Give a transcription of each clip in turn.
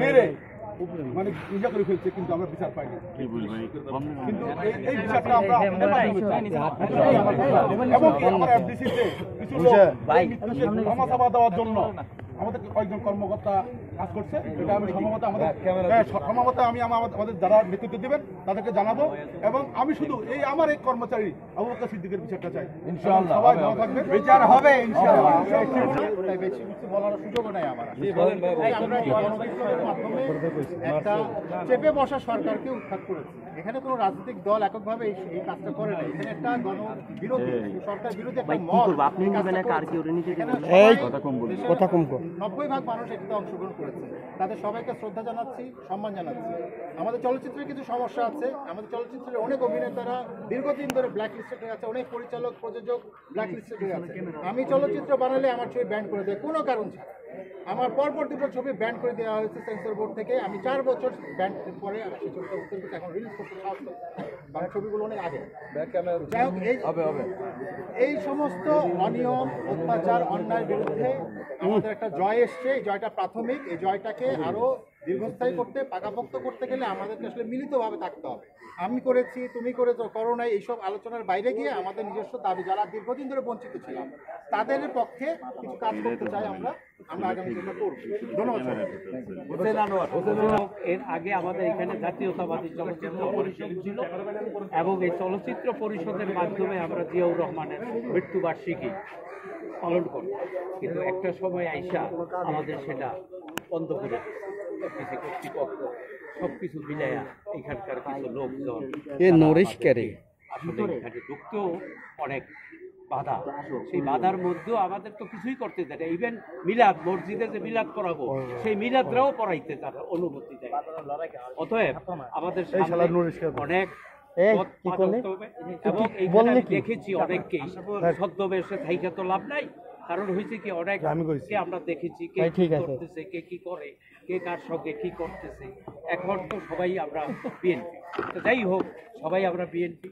মেরে মানে ইজা করে ফেলছে, কিন্তু আমরা বিচার পাইনি। কিন্তু এই বিচারটা আমরা এমনকি আমার এফডিসিতে কিছু লোক ক্ষমা দেওয়ার জন্য আমাদের কয়েকজন কর্মকর্তা কাজ করছে। এটা আমি সম্ভবত আমি আমাদের যারা নেতৃত্ব দিবেন তাদেরকে জানাবো। এবং আমি শুধু আমার এই কর্মচারী আবু বকর সিদ্দিকের বিচারটা চাই। ইনশাআল্লাহ সবাই ভালো থাকবে, বিচার হবে ইনশাআল্লাহ। বেশি কিছু বলার সুযোগ নাই আমার। আমরা মাধ্যমে একটা চেপে বসা সরকারকে উৎখাত করেছি। এখানে কোনো রাজনৈতিক দল এককভাবে এই কাজটা করে না। এখানে একটা গণবিরোধী সরকার বিরোধী একটা মত। আপনি কথা কম 90% মানুষ এটাতে অংশগ্রহণ করেছে। তাদের সবাইকে শ্রদ্ধা জানাচ্ছি, সম্মান জানাচ্ছি। আমাদের চলচ্চিত্রের কিছু সমস্যা আছে। আমাদের চলচ্চিত্রের অনেক অভিনেতারা দীর্ঘদিন ধরে ব্ল্যাক লিস্টেড হয়ে আছে, অনেক পরিচালক প্রযোজক ব্ল্যাক লিস্টেড হয়ে আছে। আমি চলচ্চিত্র বানালে আমার ছবি ব্যান করে দেয় কোনো কারণ ছাড়া। আমার পরপর দুটো ছবি ব্যান করে দেওয়া হয়েছে সেন্সর বোর্ড থেকে। আমি 4 বছর ব্যান পরে সেই ছবিটা উত্তর করতে এখন রিলিজ করতে সাহস পাচ্ছি। ছবিগুলো অনেক আগে। যাই হোক, এই সমস্ত অনিয়ম, অত্যাচার, অন্যায়ের বিরুদ্ধে আমাদের একটা জয় এসছে। এই জয়টা প্রাথমিক। এই জয়টাকে আরো দীর্ঘস্থায়ী করতে, পাকাপোক্ত করতে গেলে আমাদেরকে আসলে মিলিতভাবে থাকতে হবে। আমি করেছি, তুমি করেছো, করো নাই, এইসব আলোচনার বাইরে গিয়ে আমাদের নিজস্ব দাবি, যারা দীর্ঘদিন ধরে বঞ্চিত ছিলাম তাদের পক্ষে কিছু কাজ করতে চাই। আমরা আগামী দিনে করব। ধন্যবাদ। এর আগে আমাদের এখানে জাতীয়তাবাদী চলচ্চিত্র পরিষদ ছিল এবং এই চলচ্চিত্র পরিষদের মাধ্যমে আমরা জিয়াউর রহমানের মৃত্যুবার্ষিকী পালন করি। কিন্তু একটা সময় আইসা আমাদের সেটা বন্ধ করে কিছু কর্তৃপক্ষ সবকিছু মিলাইয়া এখানকার কিছু লোকজন আসলে এখানে ঢুকতেও অনেক বাধা। সেই বাধার মধ্যেও আমাদের তো কিছুই করতে দেয় না। ইভেন মিলাদ, মসজিদে যে মিলাদ করাবো সেই মিলাদরাও পড়াইতে তার অনুমতি দেয়। অতএব আমাদের অনেক এবং এইখানে দেখেছি অনেককেই ছদ্মবেশে থাইকা তো লাভ নাই। কারণ হয়েছে কি, অনেককে আমরা দেখেছি কে কি করতেছে, কে কি করে, কে কার সঙ্গে কি করতেছে। এখন তো সবাই আমরা বিএনপি, তো যাই হোক সবাই আমরা বিএনপি।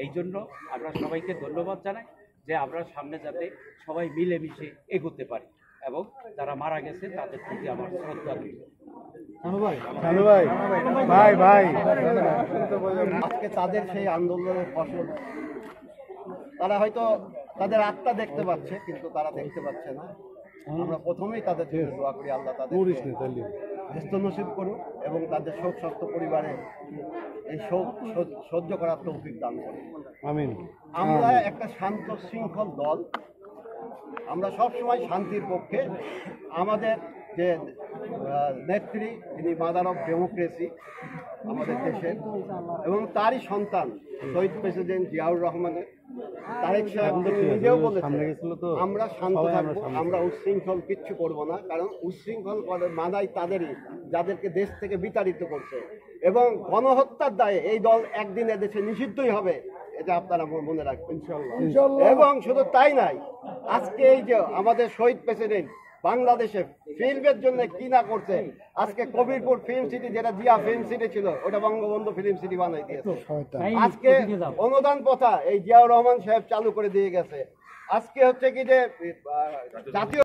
এই জন্য আমরা সবাইকে ধন্যবাদ জানাই যে আমরা সামনে যাতে সবাই মিলেমিশে এগোতে পারি এবং যারা মারা গেছে তাদের প্রতি আমার শ্রদ্ধা রইল। আজকে তাদের সেই আন্দোলনের ফসল তারা হয়তো তাদের আত্মা দেখতে পাচ্ছে, কিন্তু তারা দেখতে পাচ্ছে না। আমরা প্রথমেই তাদের জন্য দোয়া করি, আল্লাহ তাদের ব্যস্ত নসিব করুন এবং তাদের শোক সত্য পরিবারে এই শোক সহ্য করার তৌফিক দান করুন। আমিন। আমরা একটা শান্ত শৃঙ্খল দল, আমরা সবসময় শান্তির পক্ষে। আমাদের যে নেত্রী, তিনি মাদার অফ ডেমোক্রেসি আমাদের দেশের, এবং তারই সন্তান শহীদ প্রেসিডেন্ট জিয়াউর রহমানের তারেক সাহেব নিজেও বলেছেন আমরা শান্ত থাকবো, আমরা উচ্ছৃঙ্খল কিচ্ছু করব না। কারণ উচ্ছৃঙ্খল মানাই তাদেরই যাদেরকে দেশ থেকে বিতাড়িত করছে। এবং গণহত্যার দায়ে এই দল একদিন এদেশে নিষিদ্ধই হবে, এটা আপনারা মনে রাখবেন। এবং শুধু তাই নাই, আজকে এই যে আমাদের শহীদ প্রেসিডেন্ট বাংলাদেশে ফিল্মের জন্য কি না করছে। আজকে কবিরপুর ফিল্ম সিটি, যেটা জিয়া ফিল্ম সিটি ছিল, ওটা বঙ্গবন্ধু ফিল্ম সিটি বানাই দিয়েছে। আজকে অনুদান প্রথা এই জিয়াউর রহমান সাহেব চালু করে দিয়ে গেছে। আজকে হচ্ছে কি যে জাতীয়